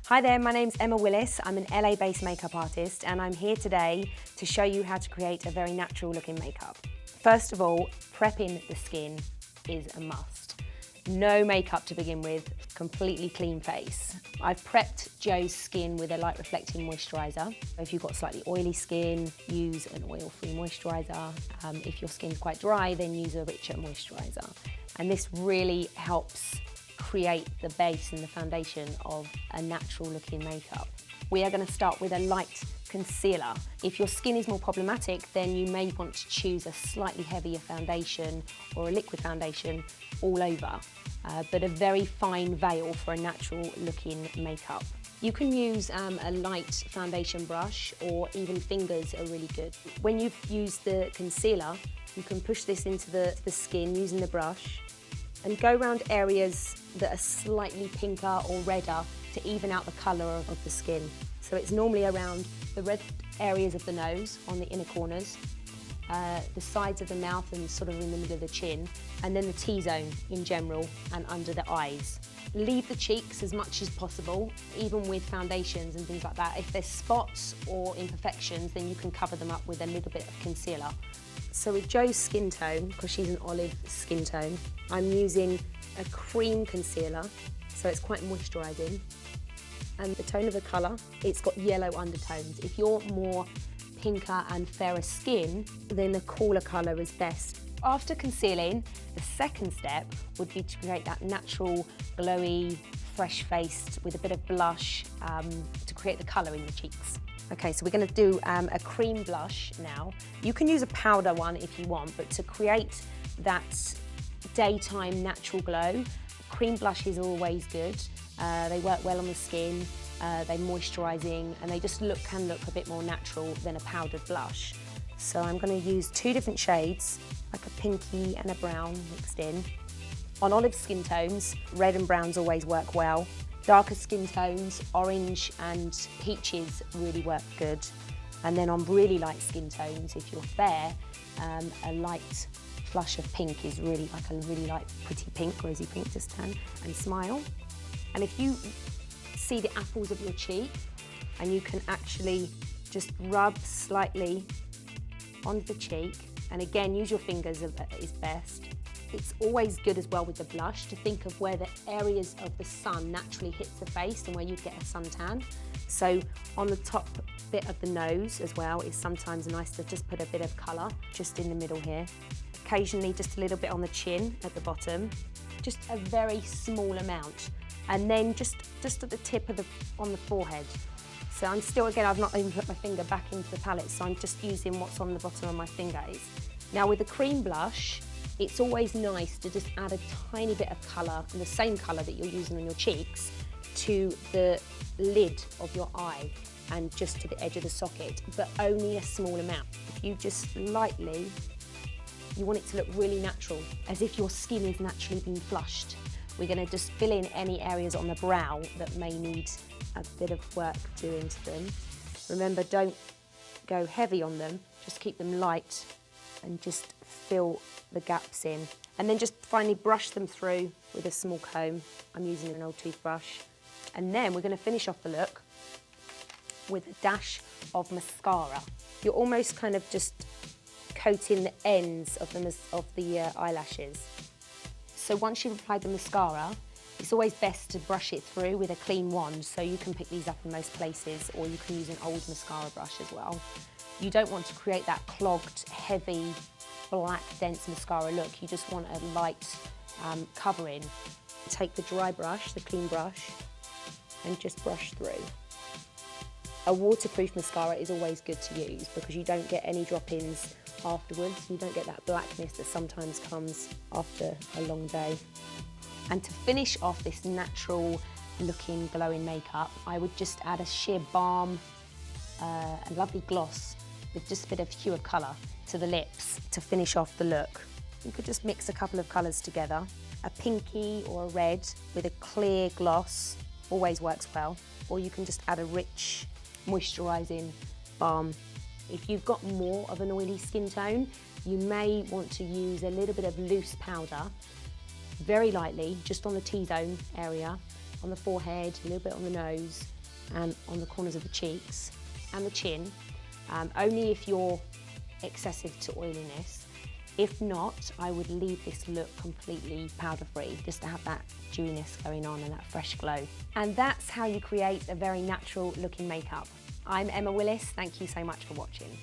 Hi there, my name's Emma Willis. I'm an LA-based makeup artist and I'm here today to show you how to create a very natural looking makeup. First of all, prepping the skin is a must. No makeup to begin with, completely clean face. I've prepped Joe's skin with a light reflecting moisturiser. If you've got slightly oily skin, use an oil-free moisturiser. If your skin's quite dry, then use a richer moisturiser. And this really helps create the base and the foundation of a natural looking makeup. We are going to start with a light concealer. If your skin is more problematic, then you may want to choose a slightly heavier foundation or a liquid foundation all over, but a very fine veil for a natural looking makeup. You can use a light foundation brush, or even fingers are really good. When you've used the concealer, you can push this into the skin using the brush and go around areas that are slightly pinker or redder to even out the colour of the skin. So it's normally around the red areas of the nose, on the inner corners, the sides of the mouth and sort of in the middle of the chin, and then the T-zone in general and under the eyes. Leave the cheeks as much as possible, even with foundations and things like that. If there's spots or imperfections, then you can cover them up with a little bit of concealer. So with Joe's skin tone, because she's an olive skin tone, I'm using a cream concealer, so it's quite moisturising. And the tone of the colour, it's got yellow undertones. If you're more pinker and fairer skin, then a cooler colour is best. After concealing, the second step would be to create that natural, glowy, fresh-faced with a bit of blush to create the colour in the cheeks. Okay, so we're going to do a cream blush now. You can use a powder one if you want, but to create that daytime natural glow, cream blushes are always good. They work well on the skin, they're moisturising, and they just can look a bit more natural than a powdered blush. So I'm going to use two different shades, like a pinky and a brown mixed in. On olive skin tones, red and browns always work well. Darker skin tones, orange and peaches really work good. And then on really light skin tones, if you're fair, a light flush of pink is really like a really light pretty pink, rosy pink, just tan, and smile. And if you see the apples of your cheek, and you can actually just rub slightly onto the cheek, and again, use your fingers is best. It's always good as well with the blush to think of where the areas of the sun naturally hits the face and where you get a suntan. So on the top bit of the nose as well, it's sometimes nice to just put a bit of colour just in the middle here. Occasionally just a little bit on the chin at the bottom, just a very small amount. And then just at the tip of on the forehead. So I'm still, again, I've not even put my finger back into the palette, so I'm just using what's on the bottom of my finger. Now with the cream blush, it's always nice to just add a tiny bit of colour, the same colour that you're using on your cheeks, to the lid of your eye and just to the edge of the socket, but only a small amount. If you just lightly, you want it to look really natural, as if your skin is naturally being flushed. We're going to just fill in any areas on the brow that may need a bit of work doing to them. Remember, don't go heavy on them, just keep them light and just fill the gaps in. And then just finally brush them through with a small comb. I'm using an old toothbrush. And then we're going to finish off the look with a dash of mascara. You're almost kind of just coating the ends of the eyelashes. So once you've applied the mascara, it's always best to brush it through with a clean wand, so you can pick these up in most places, or you can use an old mascara brush as well. You don't want to create that clogged, heavy, black, dense mascara look. You just want a light covering. Take the dry brush, the clean brush, and just brush through. A waterproof mascara is always good to use because you don't get any drop-ins afterwards. You don't get that blackness that sometimes comes after a long day. And to finish off this natural looking glowing makeup, I would just add a sheer balm, a lovely gloss with just a bit of hue of colour to the lips to finish off the look. You could just mix a couple of colours together. A pinky or a red with a clear gloss always works well. Or you can just add a rich moisturising balm. If you've got more of an oily skin tone, you may want to use a little bit of loose powder, very lightly, just on the T-zone area, on the forehead, a little bit on the nose, and on the corners of the cheeks and the chin, only if you're excessive to oiliness. If not, I would leave this look completely powder-free, just to have that dewiness going on and that fresh glow. And that's how you create a very natural looking makeup. I'm Emma Willis, thank you so much for watching.